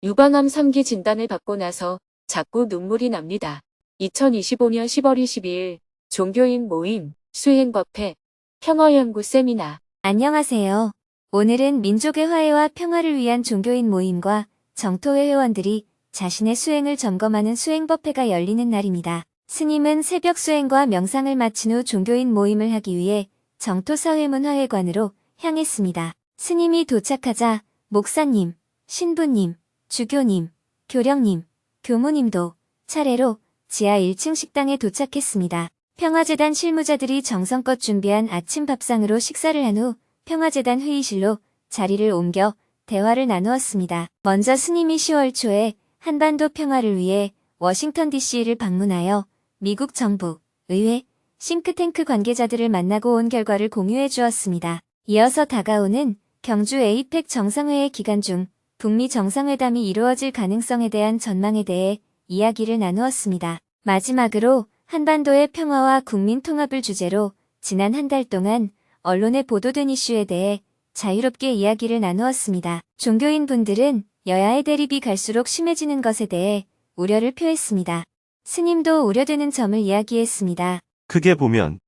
유방암 3기 진단을 받고 나서 자꾸 눈물이 납니다. 2025년 10월 22일 종교인 모임, 수행법회, 평화연구 세미나. 안녕하세요. 오늘은 민족의 화해와 평화를 위한 종교인 모임과 정토회 회원들이 자신의 수행을 점검하는 수행법회가 열리는 날입니다. 스님은 새벽 수행과 명상을 마친 후 종교인 모임을 하기 위해 정토사회문 화회관으로 향했습니다. 스님이 도착하자 목사님, 신부님, 주교님, 교령님, 교무님도 차례로 지하 1층 식당에 도착했습니다. 평화재단 실무자들이 정성껏 준비한 아침 밥상으로 식사를 한 후 평화재단 회의실로 자리를 옮겨 대화를 나누었습니다. 먼저 스님이 10월 초에 한반도 평화를 위해 워싱턴 DC를 방문하여 미국 정부, 의회, 싱크탱크 관계자들을 만나고 온 결과를 공유해 주었습니다. 이어서 다가오는 경주 에이펙 정상회의 기간 중 북미 정상회담이 이루어질 가능성에 대한 전망에 대해 이야기를 나누었습니다. 마지막으로 한반도의 평화와 국민 통합을 주제로 지난 한 달 동안 언론에 보도된 이슈에 대해 자유롭게 이야기를 나누었습니다. 종교인 분들은 여야의 대립이 갈수록 심해지는 것에 대해 우려를 표했습니다. 스님도 우려되는 점을 이야기했습니다. 크게 보면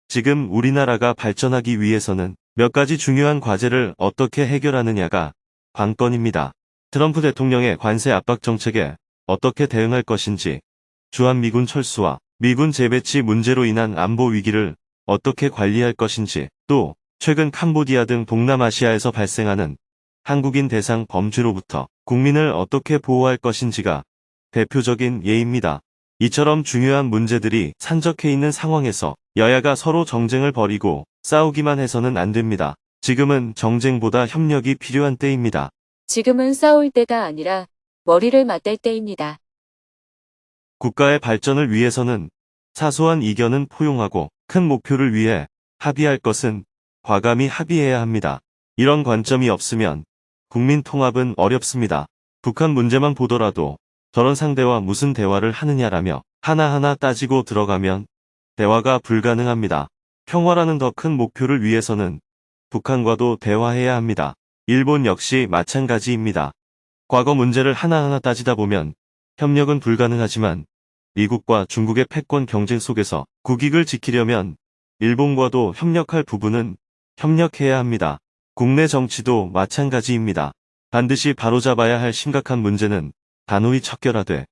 지금 우리나라가 발전하기 위해서는 몇 가지 중요한 과제를 어떻게 해결하느냐가 관건입니다. 트럼프 대통령의 관세 압박 정책에 어떻게 대응할 것인지, 주한미군 철수와 미군 재배치 문제로 인한 안보 위기를 어떻게 관리할 것인지, 또 최근 캄보디아 등 동남아시아에서 발생하는 한국인 대상 범죄로부터 국민을 어떻게 보호할 것인지가 대표적인 예입니다. 이처럼 중요한 문제들이 산적해 있는 상황에서 여야가 서로 정쟁을 벌이고 싸우기만 해서는 안 됩니다. 지금은 정쟁보다 협력이 필요한 때입니다. 지금은 싸울 때가 아니라 머리를 맞댈 때입니다. 국가의 발전을 위해서는 사소한 이견은 포용하고 큰 목표를 위해 합의할 것은 과감히 합의해야 합니다. 이런 관점이 없으면 국민 통합은 어렵습니다. 북한 문제만 보더라도 저런 상대와 무슨 대화를 하느냐라며 하나하나 따지고 들어가면 대화가 불가능합니다. 평화라는 더 큰 목표를 위해서는 북한과도 대화해야 합니다. 일본 역시 마찬가지입니다. 과거 문제를 하나하나 따지다 보면 협력은 불가능하지만 미국과 중국의 패권 경쟁 속에서 국익을 지키려면 일본과도 협력할 부분은 협력해야 합니다. 국내 정치도 마찬가지입니다. 반드시 바로잡아야 할 심각한 문제는 단호히 척결하되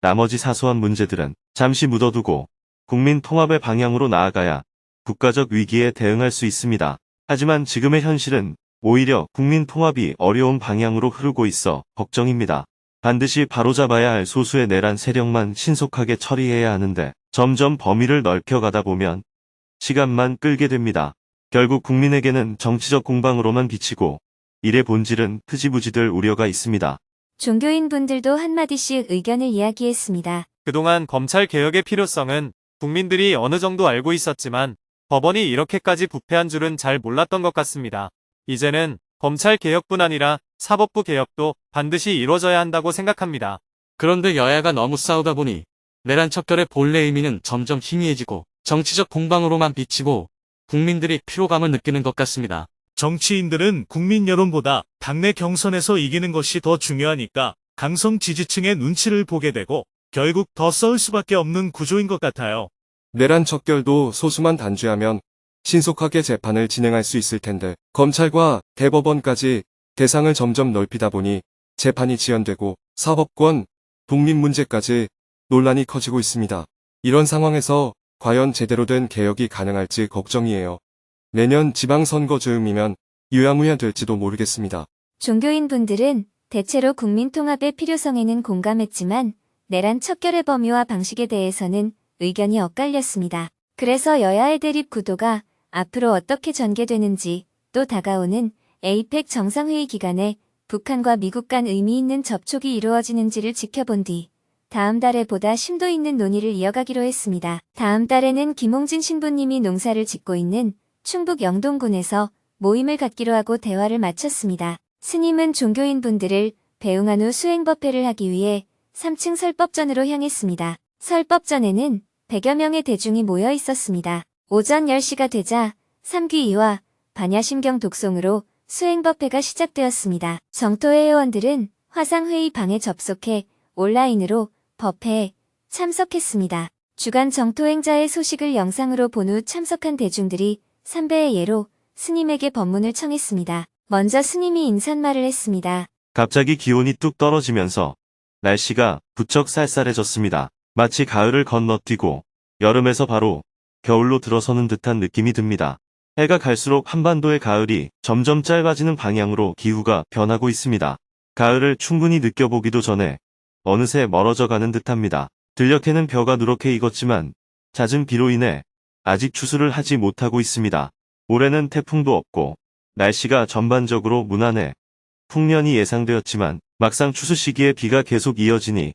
나머지 사소한 문제들은 잠시 묻어두고 국민 통합의 방향으로 나아가야 국가적 위기에 대응할 수 있습니다. 하지만 지금의 현실은 오히려 국민 통합이 어려운 방향으로 흐르고 있어 걱정입니다. 반드시 바로잡아야 할 소수의 내란 세력만 신속하게 처리해야 하는데 점점 범위를 넓혀가다 보면 시간만 끌게 됩니다. 결국 국민에게는 정치적 공방으로만 비치고 일의 본질은 흐지부지될 우려가 있습니다. 종교인 분들도 한마디씩 의견을 이야기했습니다. 그동안 검찰 개혁의 필요성은 국민들이 어느 정도 알고 있었지만 법원이 이렇게까지 부패한 줄은 잘 몰랐던 것 같습니다. 이제는 검찰 개혁뿐 아니라 사법부 개혁도 반드시 이루어져야 한다고 생각합니다. 그런데 여야가 너무 싸우다 보니 내란 척결의 본래 의미는 점점 희미해지고 정치적 공방으로만 비치고 국민들이 피로감을 느끼는 것 같습니다. 정치인들은 국민 여론보다 당내 경선에서 이기는 것이 더 중요하니까 강성 지지층의 눈치를 보게 되고 결국 더 싸울 수밖에 없는 구조인 것 같아요. 내란 척결도 소수만 단죄하면 신속하게 재판을 진행할 수 있을 텐데 검찰과 대법원까지 대상을 점점 넓히다 보니 재판이 지연되고 사법권, 독립 문제까지 논란이 커지고 있습니다. 이런 상황에서 과연 제대로 된 개혁이 가능할지 걱정이에요. 내년 지방선거 즈음이면 유야무야 될지도 모르겠습니다. 종교인 분들은 대체로 국민 통합의 필요성에는 공감했지만 내란 척결의 범위와 방식에 대해서는 의견이 엇갈렸습니다. 그래서 여야의 대립 구도가 앞으로 어떻게 전개되는지, 또 다가오는 에이펙 정상회의 기간에 북한과 미국 간 의미 있는 접촉이 이루어지는지를 지켜본 뒤 다음 달에 보다 심도 있는 논의를 이어가기로 했습니다. 다음 달에는 김홍진 신부님이 농사를 짓고 있는 충북 영동군에서 모임을 갖기로 하고 대화를 마쳤습니다. 스님은 종교인 분들을 배웅한 후 수행법회를 하기 위해 3층 설법전으로 향했습니다. 설법전에는 100여 명의 대중이 모여 있었습니다. 오전 10시가 되자 3귀2와 반야심경 독송으로 수행법회가 시작되었습니다. 정토회 회원들은 화상회의 방에 접속해 온라인으로 법회에 참석했습니다. 주간 정토행자의 소식을 영상으로 본 후 참석한 대중들이 삼배의 예로 스님에게 법문을 청했습니다. 먼저 스님이 인사말을 했습니다. 갑자기 기온이 뚝 떨어지면서 날씨가 부쩍 쌀쌀해졌습니다. 마치 가을을 건너뛰고 여름에서 바로 겨울로 들어서는 듯한 느낌이 듭니다. 해가 갈수록 한반도의 가을이 점점 짧아지는 방향으로 기후가 변하고 있습니다. 가을을 충분히 느껴보기도 전에 어느새 멀어져 가는 듯합니다. 들녘에는 벼가 누렇게 익었지만 잦은 비로 인해 아직 추수를 하지 못하고 있습니다. 올해는 태풍도 없고 날씨가 전반적으로 무난해 풍년이 예상되었지만 막상 추수 시기에 비가 계속 이어지니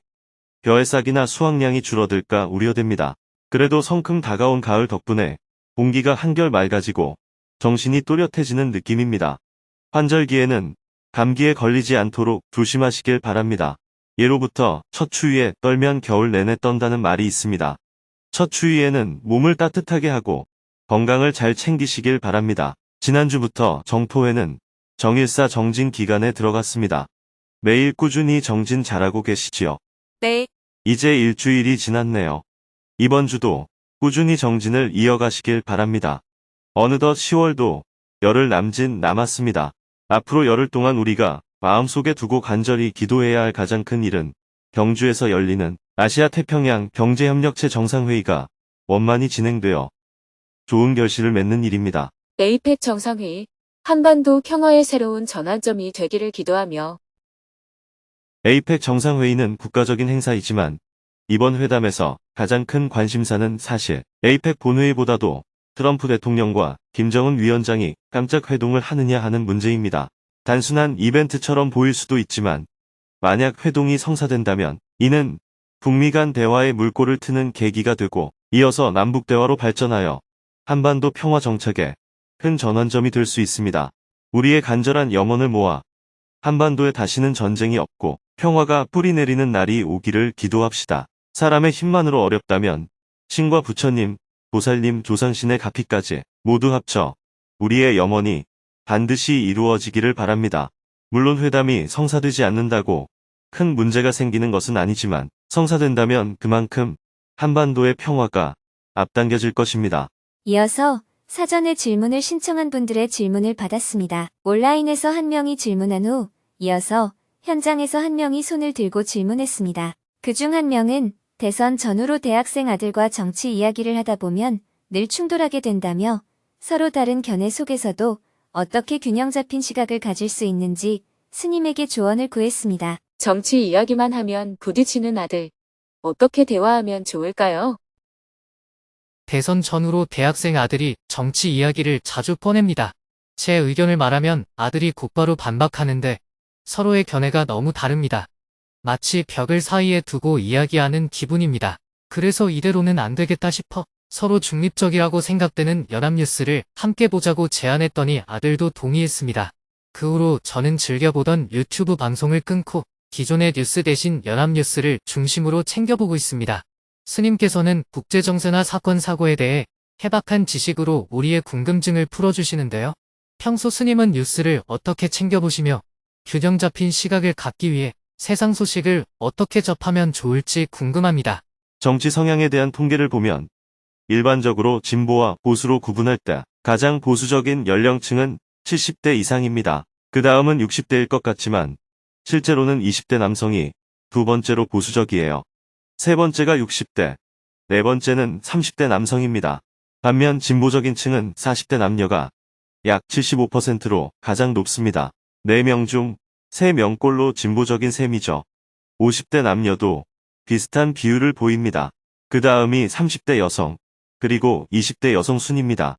벼의 싹이나 수확량이 줄어들까 우려됩니다. 그래도 성큼 다가온 가을 덕분에 공기가 한결 맑아지고 정신이 또렷해지는 느낌입니다. 환절기에는 감기에 걸리지 않도록 조심하시길 바랍니다. 예로부터 첫 추위에 떨면 겨울 내내 떤다는 말이 있습니다. 첫 추위에는 몸을 따뜻하게 하고 건강을 잘 챙기시길 바랍니다. 지난주부터 정토회는 정일사 정진 기간에 들어갔습니다. 매일 꾸준히 정진 잘하고 계시지요? 네. 이제 일주일이 지났네요. 이번 주도 꾸준히 정진을 이어가시길 바랍니다. 어느덧 10월도 열흘 남았습니다. 앞으로 열흘 동안 우리가 마음속에 두고 간절히 기도해야 할 가장 큰 일은 경주에서 열리는 아시아 태평양 경제협력체 정상회의가 원만히 진행되어 좋은 결실을 맺는 일입니다. 에이펙 정상회의, 한반도 평화의 새로운 전환점이 되기를 기도하며 에이펙 정상회의는 국가적인 행사이지만 이번 회담에서 가장 큰 관심사는 사실 에이펙 본회의보다도 트럼프 대통령과 김정은 위원장이 깜짝 회동을 하느냐 하는 문제입니다. 단순한 이벤트처럼 보일 수도 있지만 만약 회동이 성사된다면 이는 북미 간 대화의 물꼬를 트는 계기가 되고 이어서 남북 대화로 발전하여 한반도 평화 정착에 큰 전환점이 될 수 있습니다. 우리의 간절한 염원을 모아 한반도에 다시는 전쟁이 없고 평화가 뿌리내리는 날이 오기를 기도합시다. 사람의 힘만으로 어렵다면 신과 부처님, 보살님, 조상신의 가피까지 모두 합쳐 우리의 염원이 반드시 이루어지기를 바랍니다. 물론 회담이 성사되지 않는다고 큰 문제가 생기는 것은 아니지만 성사된다면 그만큼 한반도의 평화가 앞당겨질 것입니다. 이어서 사전에 질문을 신청한 분들의 질문을 받았습니다. 온라인에서 한 명이 질문한 후 이어서 현장에서 한 명이 손을 들고 질문했습니다. 그중 한 명은 대선 전후로 대학생 아들과 정치 이야기를 하다 보면 늘 충돌하게 된다며 서로 다른 견해 속에서도 어떻게 균형 잡힌 시각을 가질 수 있는지 스님에게 조언을 구했습니다. 정치 이야기만 하면 부딪히는 아들. 어떻게 대화하면 좋을까요? 대선 전후로 대학생 아들이 정치 이야기를 자주 꺼냅니다. 제 의견을 말하면 아들이 곧바로 반박하는데 서로의 견해가 너무 다릅니다. 마치 벽을 사이에 두고 이야기하는 기분입니다. 그래서 이대로는 안 되겠다 싶어 서로 중립적이라고 생각되는 연합뉴스를 함께 보자고 제안했더니 아들도 동의했습니다. 그 후로 저는 즐겨보던 유튜브 방송을 끊고 기존의 뉴스 대신 연합뉴스를 중심으로 챙겨보고 있습니다. 스님께서는 국제정세나 사건 사고에 대해 해박한 지식으로 우리의 궁금증을 풀어주시는데요. 평소 스님은 뉴스를 어떻게 챙겨보시며 균형 잡힌 시각을 갖기 위해 세상 소식을 어떻게 접하면 좋을지 궁금합니다. 정치 성향에 대한 통계를 보면 일반적으로 진보와 보수로 구분할 때 가장 보수적인 연령층은 70대 이상입니다. 그 다음은 60대일 것 같지만 실제로는 20대 남성이 두 번째로 보수적이에요. 세 번째가 60대, 네 번째는 30대 남성입니다. 반면 진보적인 층은 40대 남녀가 약 75%로 가장 높습니다. 4명 중 3명꼴로 진보적인 셈이죠. 50대 남녀도 비슷한 비율을 보입니다. 그 다음이 30대 여성, 그리고 20대 여성 순입니다.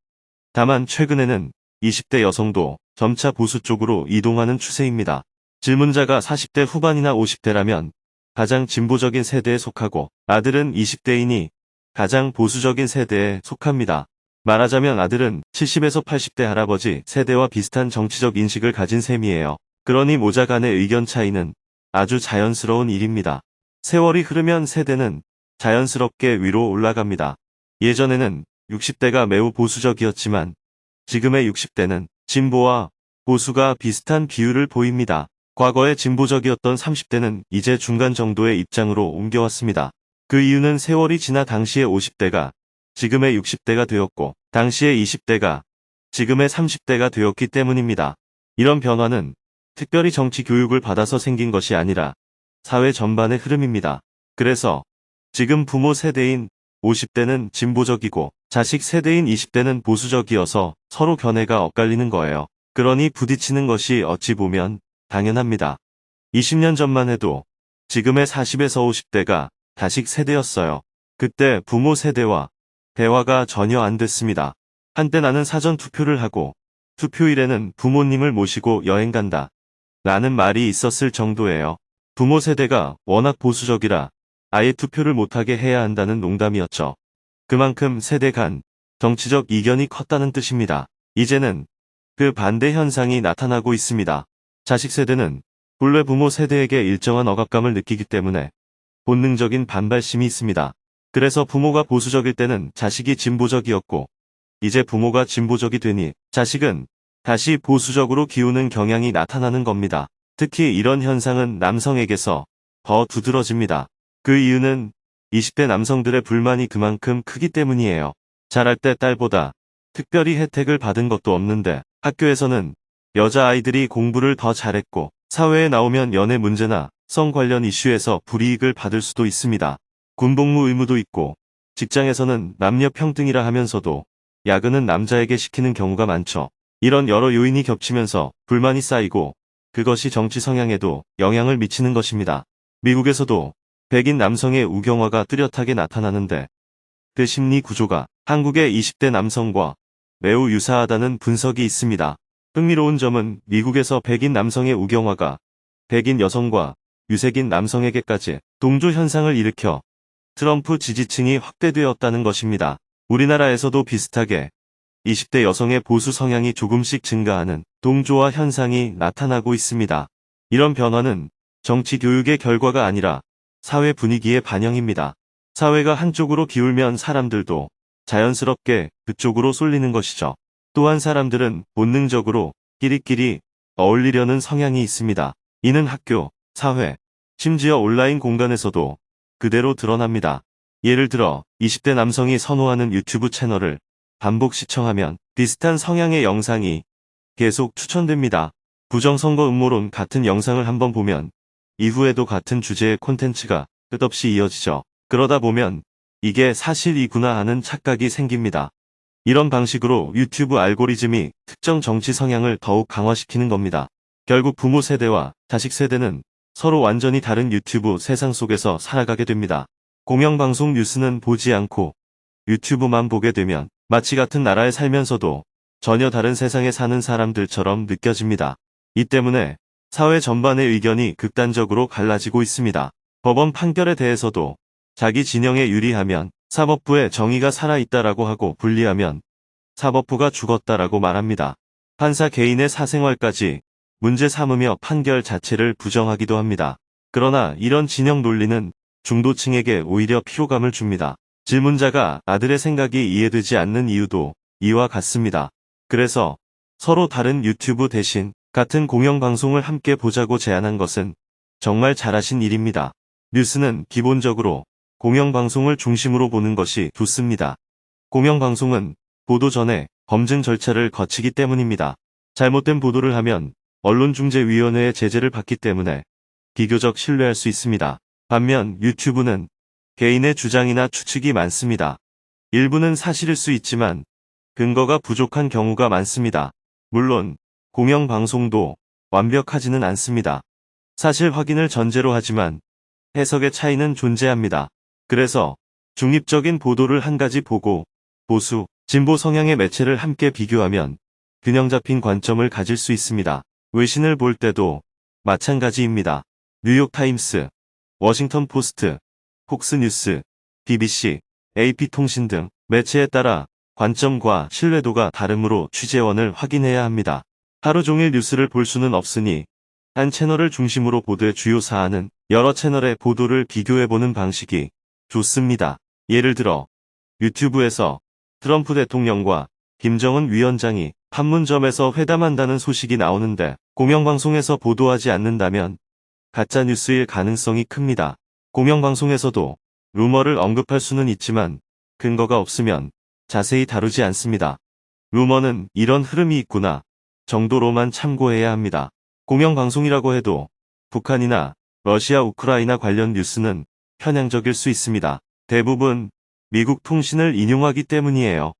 다만 최근에는 20대 여성도 점차 보수 쪽으로 이동하는 추세입니다. 질문자가 40대 후반이나 50대라면 가장 진보적인 세대에 속하고 아들은 20대이니 가장 보수적인 세대에 속합니다. 말하자면 아들은 70에서 80대 할아버지 세대와 비슷한 정치적 인식을 가진 셈이에요. 그러니 모자 간의 의견 차이는 아주 자연스러운 일입니다. 세월이 흐르면 세대는 자연스럽게 위로 올라갑니다. 예전에는 60대가 매우 보수적이었지만 지금의 60대는 진보와 보수가 비슷한 비율을 보입니다. 과거에 진보적이었던 30대는 이제 중간 정도의 입장으로 옮겨왔습니다. 그 이유는 세월이 지나 당시의 50대가 지금의 60대가 되었고 당시의 20대가 지금의 30대가 되었기 때문입니다. 이런 변화는 특별히 정치 교육을 받아서 생긴 것이 아니라 사회 전반의 흐름입니다. 그래서 지금 부모 세대인 50대는 진보적이고 자식 세대인 20대는 보수적이어서 서로 견해가 엇갈리는 거예요. 그러니 부딪히는 것이 어찌 보면 당연합니다. 20년 전만 해도 지금의 40에서 50대가 자식 세대였어요. 그때 부모 세대와 대화가 전혀 안 됐습니다. 한때 나는 사전 투표를 하고 투표일에는 부모님을 모시고 여행 간다 라는 말이 있었을 정도예요. 부모 세대가 워낙 보수적이라 아예 투표를 못하게 해야 한다는 농담이었죠. 그만큼 세대 간 정치적 이견이 컸다는 뜻입니다. 이제는 그 반대 현상이 나타나고 있습니다. 자식 세대는 본래 부모 세대에게 일정한 억압감을 느끼기 때문에 본능적인 반발심이 있습니다. 그래서 부모가 보수적일 때는 자식이 진보적이었고 이제 부모가 진보적이 되니 자식은 다시 보수적으로 기우는 경향이 나타나는 겁니다. 특히 이런 현상은 남성에게서 더 두드러집니다. 그 이유는 20대 남성들의 불만이 그만큼 크기 때문이에요. 자랄 때 딸보다 특별히 혜택을 받은 것도 없는데 학교에서는 여자아이들이 공부를 더 잘했고 사회에 나오면 연애 문제나 성 관련 이슈에서 불이익을 받을 수도 있습니다. 군복무 의무도 있고 직장에서는 남녀 평등이라 하면서도 야근은 남자에게 시키는 경우가 많죠. 이런 여러 요인이 겹치면서 불만이 쌓이고 그것이 정치 성향에도 영향을 미치는 것입니다. 미국에서도 백인 남성의 우경화가 뚜렷하게 나타나는데 그 심리 구조가 한국의 20대 남성과 매우 유사하다는 분석이 있습니다. 흥미로운 점은 미국에서 백인 남성의 우경화가 백인 여성과 유색인 남성에게까지 동조 현상을 일으켜 트럼프 지지층이 확대되었다는 것입니다. 우리나라에서도 비슷하게 20대 여성의 보수 성향이 조금씩 증가하는 동조화 현상이 나타나고 있습니다. 이런 변화는 정치 교육의 결과가 아니라 사회 분위기의 반영입니다. 사회가 한쪽으로 기울면 사람들도 자연스럽게 그쪽으로 쏠리는 것이죠. 또한 사람들은 본능적으로 끼리끼리 어울리려는 성향이 있습니다. 이는 학교, 사회, 심지어 온라인 공간에서도 그대로 드러납니다. 예를 들어 20대 남성이 선호하는 유튜브 채널을 반복 시청하면 비슷한 성향의 영상이 계속 추천됩니다. 부정선거 음모론 같은 영상을 한번 보면 이후에도 같은 주제의 콘텐츠가 끝없이 이어지죠. 그러다 보면 이게 사실이구나 하는 착각이 생깁니다. 이런 방식으로 유튜브 알고리즘이 특정 정치 성향을 더욱 강화시키는 겁니다. 결국 부모 세대와 자식 세대는 서로 완전히 다른 유튜브 세상 속에서 살아가게 됩니다. 공영방송 뉴스는 보지 않고 유튜브만 보게 되면 마치 같은 나라에 살면서도 전혀 다른 세상에 사는 사람들처럼 느껴집니다. 이 때문에 사회 전반의 의견이 극단적으로 갈라지고 있습니다. 법원 판결에 대해서도 자기 진영에 유리하면 사법부에 정의가 살아있다라고 하고 불리하면 사법부가 죽었다라고 말합니다. 판사 개인의 사생활까지 문제 삼으며 판결 자체를 부정하기도 합니다. 그러나 이런 진영 논리는 중도층에게 오히려 피로감을 줍니다. 질문자가 아들의 생각이 이해되지 않는 이유도 이와 같습니다. 그래서 서로 다른 유튜브 대신 같은 공영방송을 함께 보자고 제안한 것은 정말 잘하신 일입니다. 뉴스는 기본적으로 공영방송을 중심으로 보는 것이 좋습니다. 공영방송은 보도 전에 검증 절차를 거치기 때문입니다. 잘못된 보도를 하면 언론중재위원회의 제재를 받기 때문에 비교적 신뢰할 수 있습니다. 반면 유튜브는 개인의 주장이나 추측이 많습니다. 일부는 사실일 수 있지만 근거가 부족한 경우가 많습니다. 물론 공영방송도 완벽하지는 않습니다. 사실 확인을 전제로 하지만 해석의 차이는 존재합니다. 그래서 중립적인 보도를 한 가지 보고 보수, 진보 성향의 매체를 함께 비교하면 균형 잡힌 관점을 가질 수 있습니다. 외신을 볼 때도 마찬가지입니다. 뉴욕타임스, 워싱턴 포스트, 폭스뉴스, BBC, AP통신 등 매체에 따라 관점과 신뢰도가 다르므로 취재원을 확인해야 합니다. 하루 종일 뉴스를 볼 수는 없으니 한 채널을 중심으로 보되 주요 사안은 여러 채널의 보도를 비교해보는 방식이 좋습니다. 예를 들어 유튜브에서 트럼프 대통령과 김정은 위원장이 판문점에서 회담한다는 소식이 나오는데 공영방송에서 보도하지 않는다면 가짜뉴스일 가능성이 큽니다. 공영방송에서도 루머를 언급할 수는 있지만 근거가 없으면 자세히 다루지 않습니다. 루머는 이런 흐름이 있구나 정도로만 참고해야 합니다. 공영방송이라고 해도 북한이나 러시아, 우크라이나 관련 뉴스는 편향적일 수 있습니다. 대부분 미국 통신을 인용하기 때문이에요.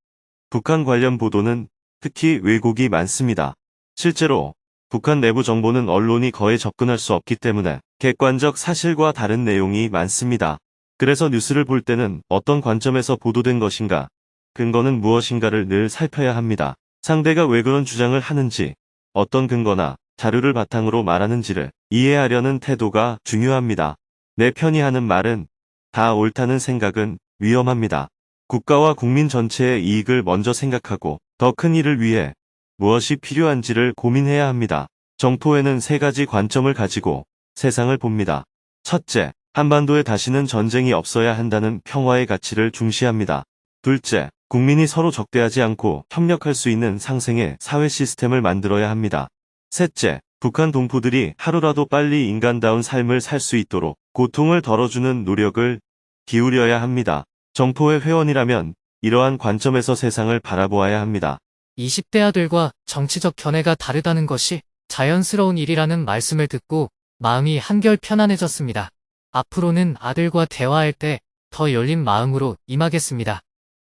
북한 관련 보도는 특히 왜곡이 많습니다. 실제로 북한 내부 정보는 언론이 거의 접근할 수 없기 때문에 객관적 사실과 다른 내용이 많습니다. 그래서 뉴스를 볼 때는 어떤 관점에서 보도된 것인가, 근거는 무엇인가를 늘 살펴야 합니다. 상대가 왜 그런 주장을 하는지, 어떤 근거나 자료를 바탕으로 말하는지를 이해하려는 태도가 중요합니다. 내 편이 하는 말은 다 옳다는 생각은 위험합니다. 국가와 국민 전체의 이익을 먼저 생각하고 더 큰 일을 위해 무엇이 필요한지를 고민해야 합니다. 정토에는 3가지 관점을 가지고 세상을 봅니다. 첫째, 한반도에 다시는 전쟁이 없어야 한다는 평화의 가치를 중시합니다. 둘째, 국민이 서로 적대하지 않고 협력할 수 있는 상생의 사회 시스템을 만들어야 합니다. 셋째, 북한 동포들이 하루라도 빨리 인간다운 삶을 살 수 있도록 고통을 덜어주는 노력을 기울여야 합니다. 정토의 회원이라면 이러한 관점에서 세상을 바라보아야 합니다. 20대 아들과 정치적 견해가 다르다는 것이 자연스러운 일이라는 말씀을 듣고 마음이 한결 편안해졌습니다. 앞으로는 아들과 대화할 때 더 열린 마음으로 임하겠습니다.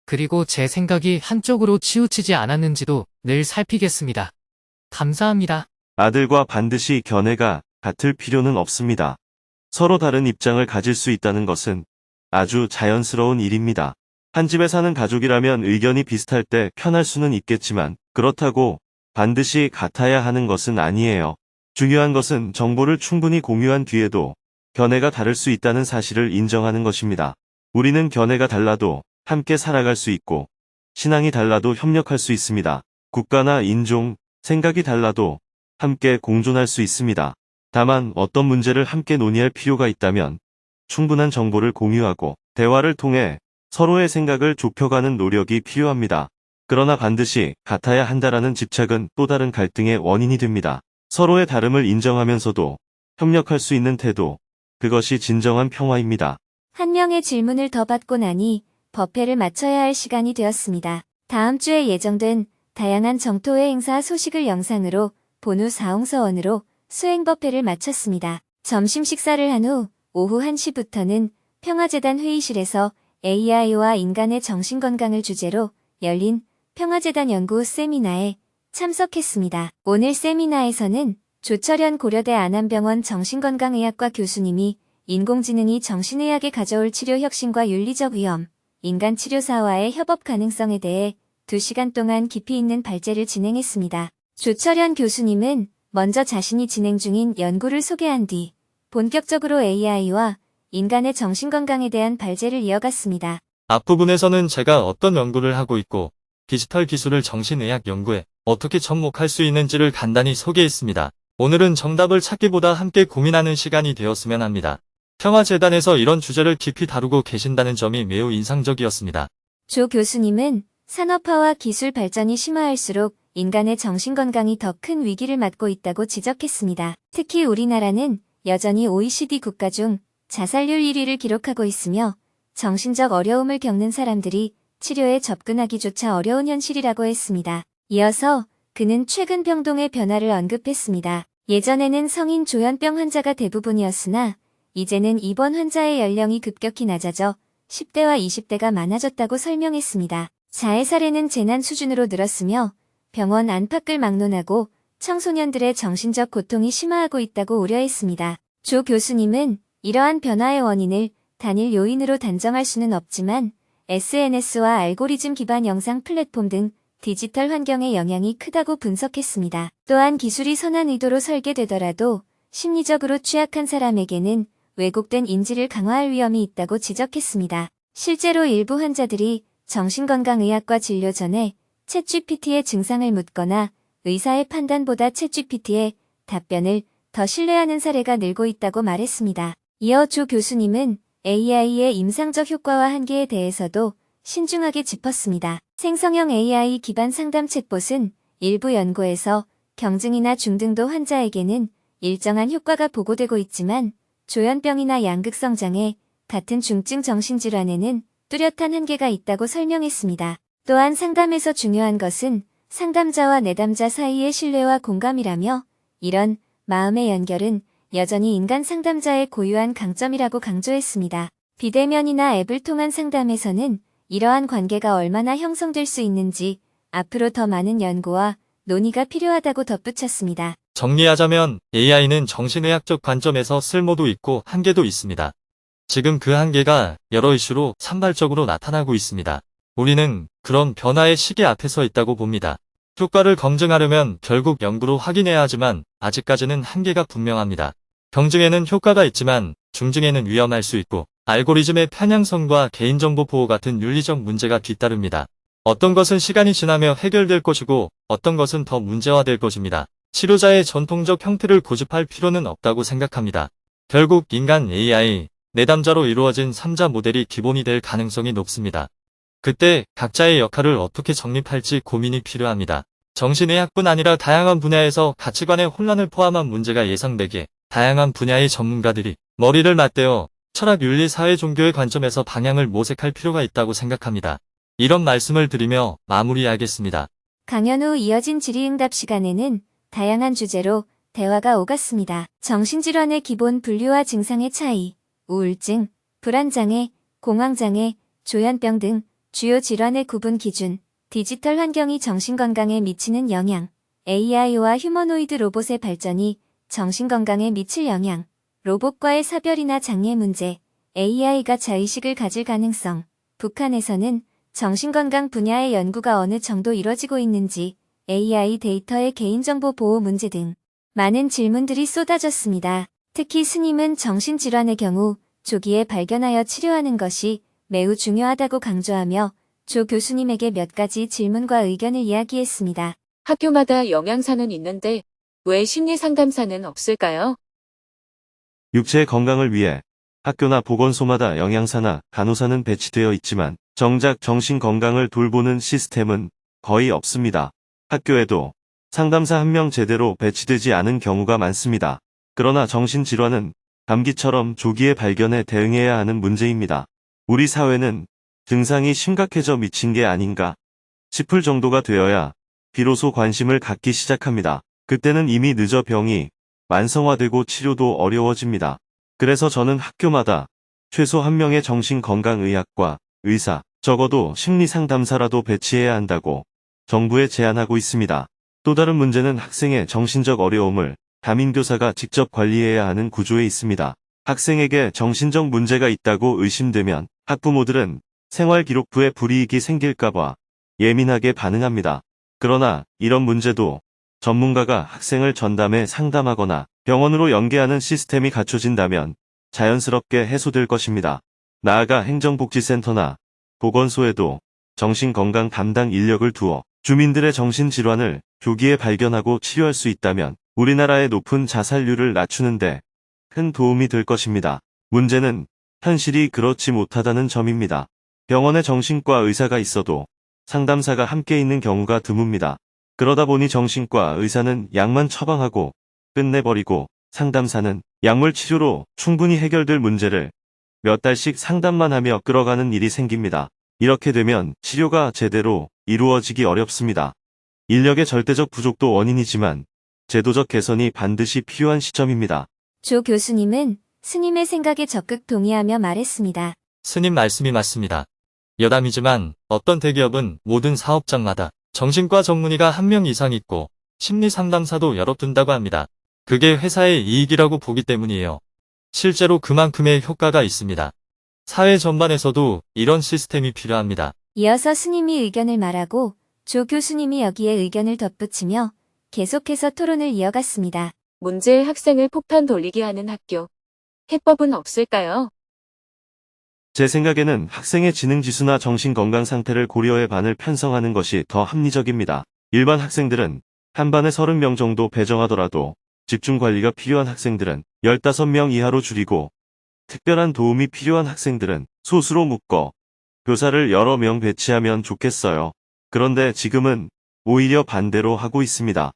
그리고 제 생각이 한쪽으로 치우치지 않았는지도 늘 살피겠습니다. 감사합니다. 아들과 반드시 견해가 같을 필요는 없습니다. 서로 다른 입장을 가질 수 있다는 것은 아주 자연스러운 일입니다. 한 집에 사는 가족이라면 의견이 비슷할 때 편할 수는 있겠지만 그렇다고 반드시 같아야 하는 것은 아니에요. 중요한 것은 정보를 충분히 공유한 뒤에도 견해가 다를 수 있다는 사실을 인정하는 것입니다. 우리는 견해가 달라도 함께 살아갈 수 있고 신앙이 달라도 협력할 수 있습니다. 국가나 인종, 생각이 달라도 함께 공존할 수 있습니다. 다만 어떤 문제를 함께 논의할 필요가 있다면 충분한 정보를 공유하고 대화를 통해 서로의 생각을 좁혀가는 노력이 필요합니다. 그러나 반드시 같아야 한다라는 집착은 또 다른 갈등의 원인이 됩니다. 서로의 다름을 인정하면서도 협력할 수 있는 태도, 그것이 진정한 평화입니다. 한 명의 질문을 더 받고 나니 법회를 마쳐야 할 시간이 되었습니다. 다음 주에 예정된 다양한 정토회 행사 소식을 영상으로 본 후 사홍서원으로 수행법회를 마쳤습니다. 점심 식사를 한 후 오후 1시부터는 평화재단 회의실에서 AI와 인간의 정신건강을 주제로 열린 평화재단 연구 세미나에 참석했습니다. 오늘 세미나에서는 조철현 고려대 안암병원 정신건강의학과 교수님이 인공지능이 정신의학에 가져올 치료 혁신과 윤리적 위험, 인간 치료사와의 협업 가능성에 대해 2시간 동안 깊이 있는 발제를 진행했습니다. 조철현 교수님은 먼저 자신이 진행 중인 연구를 소개한 뒤 본격적으로 AI와 인간의 정신건강에 대한 발제를 이어갔습니다. 앞부분에서는 제가 어떤 연구를 하고 있고 디지털 기술을 정신의학 연구에 어떻게 접목할 수 있는지를 간단히 소개했습니다. 오늘은 정답을 찾기보다 함께 고민하는 시간이 되었으면 합니다. 평화재단에서 이런 주제를 깊이 다루고 계신다는 점이 매우 인상적이었습니다. 조 교수님은 산업화와 기술 발전이 심화할수록 인간의 정신건강이 더 큰 위기를 맞고 있다고 지적했습니다. 특히 우리나라는 여전히 OECD 국가 중 자살률 1위를 기록하고 있으며 정신적 어려움을 겪는 사람들이 치료에 접근하기조차 어려운 현실이라고 했습니다. 이어서 그는 최근 병동의 변화를 언급했습니다. 예전에는 성인 조현병 환자가 대부분이었으나 이제는 입원 환자의 연령이 급격히 낮아져 10대와 20대가 많아졌다고 설명했습니다. 자해 사례는 재난 수준으로 늘었으며 병원 안팎을 막론하고 청소년들의 정신적 고통이 심화하고 있다고 우려했습니다. 조 교수님은 이러한 변화의 원인을 단일 요인으로 단정할 수는 없지만 SNS와 알고리즘 기반 영상 플랫폼 등 디지털 환경의 영향이 크다고 분석했습니다. 또한 기술이 선한 의도로 설계되더라도 심리적으로 취약한 사람에게는 왜곡된 인지를 강화할 위험이 있다고 지적했습니다. 실제로 일부 환자들이 정신건강의학과 진료 전에 챗GPT의 증상을 묻거나 의사의 판단보다 챗GPT의 답변을 더 신뢰하는 사례가 늘고 있다고 말했습니다. 이어 조 교수님은 AI의 임상적 효과와 한계에 대해서도 신중하게 짚었습니다. 생성형 AI 기반 상담 챗봇은 일부 연구에서 경증이나 중등도 환자에게는 일정한 효과가 보고되고 있지만 조현병이나 양극성 장애 같은 중증 정신질환에는 뚜렷한 한계가 있다고 설명했습니다. 또한 상담에서 중요한 것은 상담자와 내담자 사이의 신뢰와 공감이라며 이런 마음의 연결은 여전히 인간 상담자의 고유한 강점이라고 강조했습니다. 비대면이나 앱을 통한 상담에서는 이러한 관계가 얼마나 형성될 수 있는지 앞으로 더 많은 연구와 논의가 필요하다고 덧붙였습니다. 정리하자면 AI는 정신의학적 관점에서 쓸모도 있고 한계도 있습니다. 지금 그 한계가 여러 이슈로 산발적으로 나타나고 있습니다. 우리는 그런 변화의 시기 앞에 서 있다고 봅니다. 효과를 검증하려면 결국 연구로 확인해야 하지만 아직까지는 한계가 분명합니다. 경증에는 효과가 있지만 중증에는 위험할 수 있고 알고리즘의 편향성과 개인정보 보호 같은 윤리적 문제가 뒤따릅니다. 어떤 것은 시간이 지나며 해결될 것이고 어떤 것은 더 문제화될 것입니다. 치료자의 전통적 형태를 고집할 필요는 없다고 생각합니다. 결국 인간 AI, 내담자로 이루어진 3자 모델이 기본이 될 가능성이 높습니다. 그때 각자의 역할을 어떻게 정립할지 고민이 필요합니다. 정신의학뿐 아니라 다양한 분야에서 가치관의 혼란을 포함한 문제가 예상되기에 다양한 분야의 전문가들이 머리를 맞대어 철학, 윤리, 사회, 종교의 관점에서 방향을 모색할 필요가 있다고 생각합니다. 이런 말씀을 드리며 마무리하겠습니다. 강연 후 이어진 질의응답 시간에는 다양한 주제로 대화가 오갔습니다. 정신질환의 기본 분류와 증상의 차이, 우울증, 불안장애, 공황장애, 조현병 등 주요 질환의 구분 기준, 디지털 환경이 정신건강에 미치는 영향, AI와 휴머노이드 로봇의 발전이 정신건강에 미칠 영향, 로봇과의 사별이나 장애 문제, AI가 자의식을 가질 가능성, 북한에서는 정신건강 분야의 연구가 어느 정도 이뤄지고 있는지, AI 데이터의 개인정보 보호 문제 등 많은 질문들이 쏟아졌습니다. 특히 스님은 정신질환의 경우 조기에 발견하여 치료하는 것이 매우 중요하다고 강조하며 조 교수님에게 몇 가지 질문과 의견을 이야기했습니다. 학교마다 영양사는 있는데 왜 심리상담사는 없을까요? 육체의 건강을 위해 학교나 보건소마다 영양사나 간호사는 배치되어 있지만 정작 정신 건강을 돌보는 시스템은 거의 없습니다. 학교에도 상담사 한 명 제대로 배치되지 않은 경우가 많습니다. 그러나 정신질환은 감기처럼 조기에 발견해 대응해야 하는 문제입니다. 우리 사회는 증상이 심각해져 미친 게 아닌가 싶을 정도가 되어야 비로소 관심을 갖기 시작합니다. 그때는 이미 늦어 병이 만성화되고 치료도 어려워집니다. 그래서 저는 학교마다 최소 한 명의 정신건강의학과 의사, 적어도 심리상담사라도 배치해야 한다고 정부에 제안하고 있습니다. 또 다른 문제는 학생의 정신적 어려움을 담임교사가 직접 관리해야 하는 구조에 있습니다. 학생에게 정신적 문제가 있다고 의심되면 학부모들은 생활기록부에 불이익이 생길까봐 예민하게 반응합니다. 그러나 이런 문제도 전문가가 학생을 전담해 상담하거나 병원으로 연계하는 시스템이 갖춰진다면 자연스럽게 해소될 것입니다. 나아가 행정복지센터나 보건소에도 정신건강 담당 인력을 두어 주민들의 정신질환을 조기에 발견하고 치료할 수 있다면 우리나라의 높은 자살률을 낮추는데 큰 도움이 될 것입니다. 문제는 현실이 그렇지 못하다는 점입니다. 병원에 정신과 의사가 있어도 상담사가 함께 있는 경우가 드뭅니다. 그러다 보니 정신과 의사는 약만 처방하고 끝내버리고 상담사는 약물 치료로 충분히 해결될 문제를 몇 달씩 상담만 하며 끌어가는 일이 생깁니다. 이렇게 되면 치료가 제대로 이루어지기 어렵습니다. 인력의 절대적 부족도 원인이지만 제도적 개선이 반드시 필요한 시점입니다. 조 교수님은 스님의 생각에 적극 동의하며 말했습니다. 스님 말씀이 맞습니다. 여담이지만 어떤 대기업은 모든 사업장마다 정신과 전문의가 한 명 이상 있고 심리 상담사도 여러 둔다고 합니다. 그게 회사의 이익이라고 보기 때문이에요. 실제로 그만큼의 효과가 있습니다. 사회 전반에서도 이런 시스템이 필요합니다. 이어서 스님이 의견을 말하고 조 교수님이 여기에 의견을 덧붙이며 계속해서 토론을 이어갔습니다. 문제의 학생을 폭탄 돌리게 하는 학교. 해법은 없을까요? 제 생각에는 학생의 지능지수나 정신건강 상태를 고려해 반을 편성하는 것이 더 합리적입니다. 일반 학생들은 한 반에 30명 정도 배정하더라도 집중 관리가 필요한 학생들은 15명 이하로 줄이고 특별한 도움이 필요한 학생들은 소수로 묶어 교사를 여러 명 배치하면 좋겠어요. 그런데 지금은 오히려 반대로 하고 있습니다.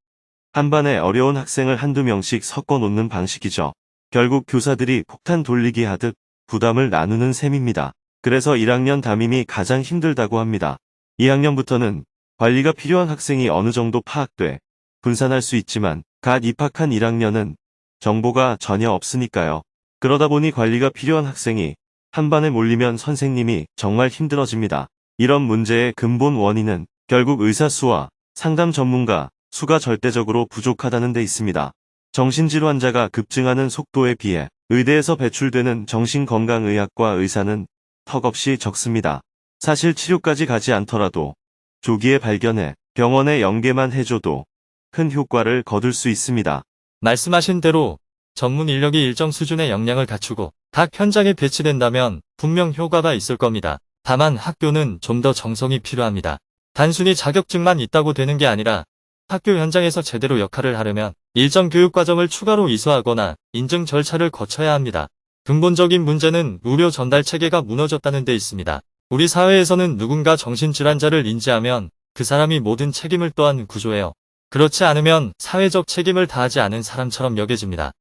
한 반에 어려운 학생을 한두 명씩 섞어 놓는 방식이죠. 결국 교사들이 폭탄 돌리기 하듯 부담을 나누는 셈입니다. 그래서 1학년 담임이 가장 힘들다고 합니다. 2학년부터는 관리가 필요한 학생이 어느 정도 파악돼 분산할 수 있지만 갓 입학한 1학년은 정보가 전혀 없으니까요. 그러다 보니 관리가 필요한 학생이 한 반에 몰리면 선생님이 정말 힘들어집니다. 이런 문제의 근본 원인은 결국 의사 수와 상담 전문가 수가 절대적으로 부족하다는 데 있습니다. 정신질 환자가 급증하는 속도에 비해 의대에서 배출되는 정신건강의학과 의사는 턱없이 적습니다. 사실 치료까지 가지 않더라도 조기에 발견해 병원에 연계만 해줘도 큰 효과를 거둘 수 있습니다. 말씀하신 대로 전문 인력이 일정 수준의 역량을 갖추고 각 현장에 배치된다면 분명 효과가 있을 겁니다. 다만 학교는 좀 더 정성이 필요합니다. 단순히 자격증만 있다고 되는 게 아니라 학교 현장에서 제대로 역할을 하려면 일정 교육 과정을 추가로 이수하거나 인증 절차를 거쳐야 합니다. 근본적인 문제는 의료 전달 체계가 무너졌다는 데 있습니다. 우리 사회에서는 누군가 정신질환자를 인지하면 그 사람이 모든 책임을 떠안는 구조예요. 그렇지 않으면 사회적 책임을 다하지 않은 사람처럼 여겨집니다.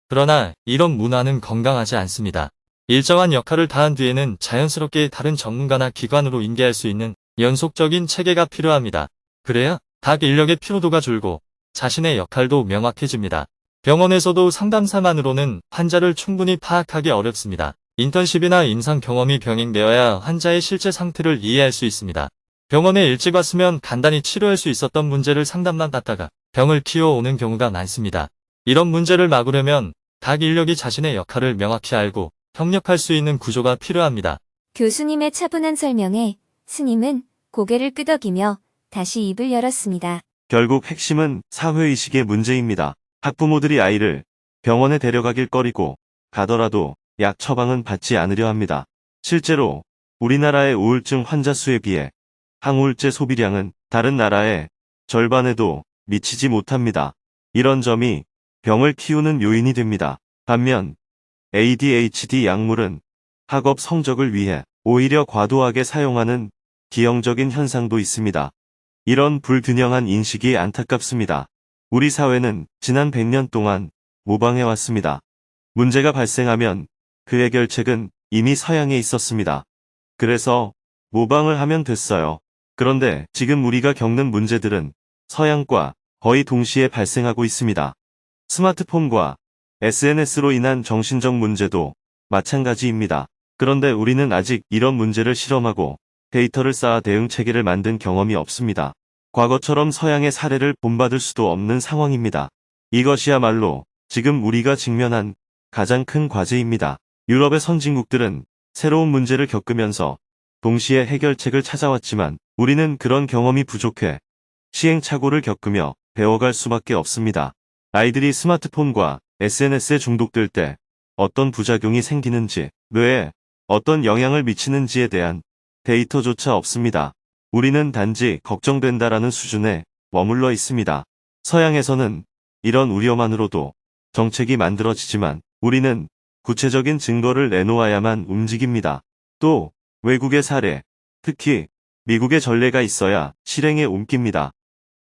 그러나 이런 문화는 건강하지 않습니다. 일정한 역할을 다한 뒤에는 자연스럽게 다른 전문가나 기관으로 인계할 수 있는 연속적인 체계가 필요합니다. 그래야 각 인력의 피로도가 줄고 자신의 역할도 명확해집니다. 병원에서도 상담사만으로는 환자를 충분히 파악하기 어렵습니다. 인턴십이나 임상 경험이 병행되어야 환자의 실제 상태를 이해할 수 있습니다. 병원에 일찍 왔으면 간단히 치료할 수 있었던 문제를 상담만 받다가 병을 키워오는 경우가 많습니다. 이런 문제를 막으려면 각 인력이 자신의 역할을 명확히 알고 협력할 수 있는 구조가 필요합니다. 교수님의 차분한 설명에 스님은 고개를 끄덕이며 다시 입을 열었습니다. 결국 핵심은 사회의식의 문제입니다. 학부모들이 아이를 병원에 데려가길 꺼리고 가더라도 약 처방은 받지 않으려 합니다. 실제로 우리나라의 우울증 환자 수에 비해 항우울제 소비량은 다른 나라의 절반에도 미치지 못합니다. 이런 점이 병을 키우는 요인이 됩니다. 반면 ADHD 약물은 학업 성적을 위해 오히려 과도하게 사용하는 기형적인 현상도 있습니다. 이런 불균형한 인식이 안타깝습니다. 우리 사회는 지난 100년 동안 모방해왔습니다. 문제가 발생하면 그 해결책은 이미 서양에 있었습니다. 그래서 모방을 하면 됐어요. 그런데 지금 우리가 겪는 문제들은 서양과 거의 동시에 발생하고 있습니다. 스마트폰과 SNS로 인한 정신적 문제도 마찬가지입니다. 그런데 우리는 아직 이런 문제를 실험하고 데이터를 쌓아 대응 체계를 만든 경험이 없습니다. 과거처럼 서양의 사례를 본받을 수도 없는 상황입니다. 이것이야말로 지금 우리가 직면한 가장 큰 과제입니다. 유럽의 선진국들은 새로운 문제를 겪으면서 동시에 해결책을 찾아왔지만 우리는 그런 경험이 부족해 시행착오를 겪으며 배워갈 수밖에 없습니다. 아이들이 스마트폰과 SNS에 중독될 때 어떤 부작용이 생기는지, 뇌에 어떤 영향을 미치는지에 대한 데이터조차 없습니다. 우리는 단지 걱정된다라는 수준에 머물러 있습니다. 서양에서는 이런 우려만으로도 정책이 만들어지지만 우리는 구체적인 증거를 내놓아야만 움직입니다. 또 외국의 사례, 특히 미국의 전례가 있어야 실행에 옮깁니다.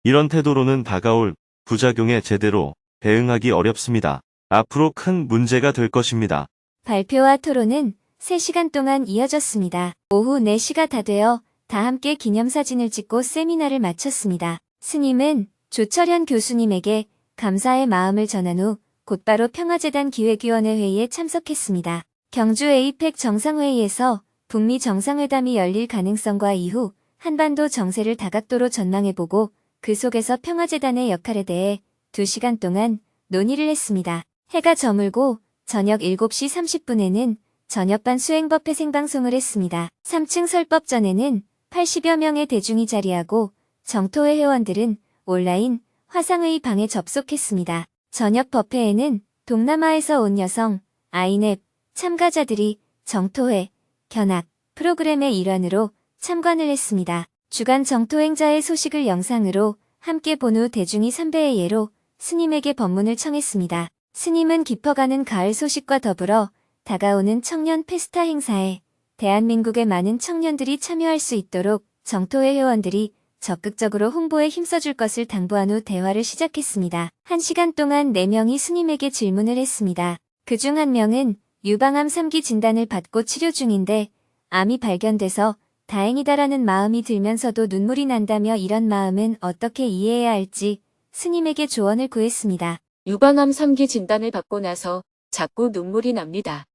이런 태도로는 다가올 부작용에 제대로 대응하기 어렵습니다. 앞으로 큰 문제가 될 것입니다. 발표와 토론은 3시간 동안 이어졌습니다. 오후 4시가 다 되어 다 함께 기념사진을 찍고 세미나를 마쳤습니다. 스님은 조철현 교수님에게 감사의 마음을 전한 후 곧바로 평화재단 기획위원회 회의에 참석했습니다. 경주 에이펙 정상회의에서 북미 정상회담이 열릴 가능성과 이후 한반도 정세를 다각도로 전망해보고 그 속에서 평화재단의 역할에 대해 2시간 동안 논의를 했습니다. 해가 저물고 저녁 7시 30분에는 저녁반 수행법회 생방송을 했습니다. 3층 설법전에는 80여 명의 대중이 자리하고 정토회 회원들은 온라인 화상회의 방에 접속했습니다. 저녁 법회에는 동남아에서 온 여성, 아이넵 참가자들이 정토회, 견학 프로그램의 일환으로 참관을 했습니다. 주간 정토행자의 소식을 영상으로 함께 본 후 대중이 삼배의 예로 스님에게 법문을 청했습니다. 스님은 깊어가는 가을 소식과 더불어 다가오는 청년 페스타 행사에 대한민국의 많은 청년들이 참여할 수 있도록 정토회 회원들이 적극적으로 홍보에 힘써줄 것을 당부한 후 대화를 시작했습니다. 1시간 동안 4명이 스님에게 질문을 했습니다. 그중 1명은 유방암 3기 진단을 받고 치료 중인데 암이 발견돼서 다행이다라는 마음이 들면서도 눈물이 난다며 이런 마음은 어떻게 이해해야 할지 스님에게 조언을 구했습니다. 유방암 3기 진단을 받고 나서 자꾸 눈물이 납니다.